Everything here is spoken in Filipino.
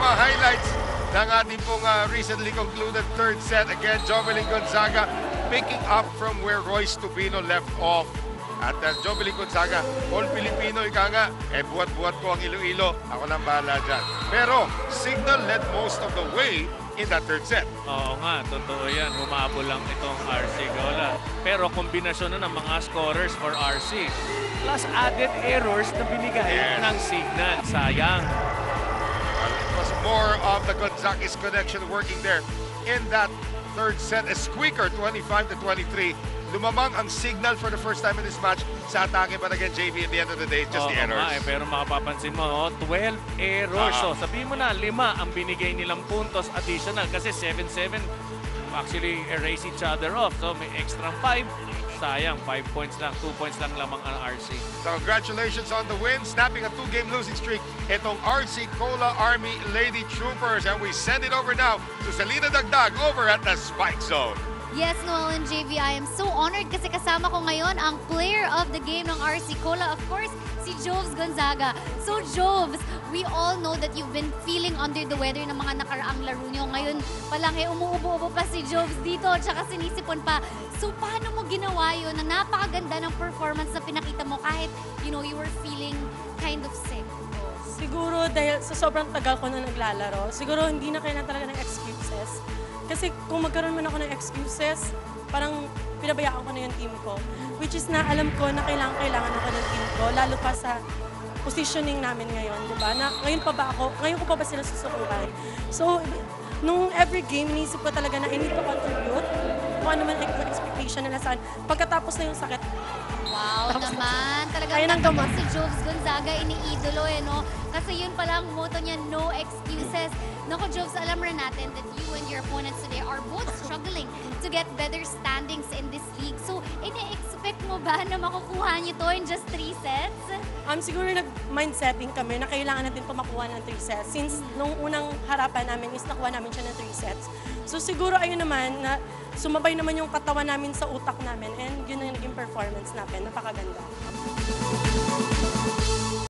mga highlights ng ating pong recently concluded third set. Again, Jovelyn Gonzaga picking up from where Royce Tubino left off. At Jovelyn Gonzaga, all Filipino, ika nga, buhat-buhat ko ang Iloilo. Ako nang bahala dyan. Pero, Signal led most of the way in that third set. Oo nga, totoo yan. Humabol lang itong RC Gola. Pero kombinasyon na ng mga scorers for RC. Plus added errors na binigay ng Signal. Sayang. It was more of the Gonzaga's connection working there in that third set. A squeaker, 25-23. Lumamang ang Signal for the first time in this match sa atake, but again, JV, at the end of the day, just the errors. Pero makapapansin mo, 12 errors. So sabihin mo na, 5 ang binigay nilang puntos additional kasi 7-7 actually erase each other off. So may extra 5. Sayang, 5 points lang, 2 points lang lamang ang RC. So congratulations on the win, snapping a 2-game losing streak. Itong RC Cola Army Lady Troopers. And we send it over now to Selena Dagdag over at the Spike Zone. Yes, Noel and JV, I am so honored kasi kasama ko ngayon ang player of the game ng RC Cola, of course, si Joves Gonzaga. So Joves, we all know that you've been feeling under the weather ng mga nakaraang laro nyo. Ngayon pa lang umuubo-ubo pa si Joves dito tsaka sinisipon pa. So paano mo ginawa yun na napakaganda ng performance na pinakita mo kahit, you know, you were feeling kind of sick? Siguro dahil sa sobrang tagal ko na naglalaro, siguro hindi na kailangan talaga ng excuses. Kasi kung magkaroon man ako ng excuses, parang pinabayaan ko na yung team ko. Which is na alam ko na kailangan ako ng team ko, lalo pa sa positioning namin ngayon, di ba? Na ngayon ko pa ba sila susukuran? So, nung every game, inisip ko talaga na I need to contribute. Kung ano man ang expectation nila saan. Pagkatapos na yung sakit, Wow naman. Kaya ng Talagang gamot. si Joves Gonzaga, iniidolo no? Kasi yun pala ang motto niya, no excuses. Naku, Joves, alam rin natin that you and your opponents today are both struggling to get better standings in this league. So, ini-expect mo ba na makukuha niyo to in just 3 sets? siguro nag-mind setting kami na kailangan natin pa makuha ng 3 sets. Since nung unang harapan namin is nakuha namin siya ng 3 sets. So siguro ayun naman na sumabay naman yung katawan namin sa utak namin and yun ang naging performance natin. Napakaganda.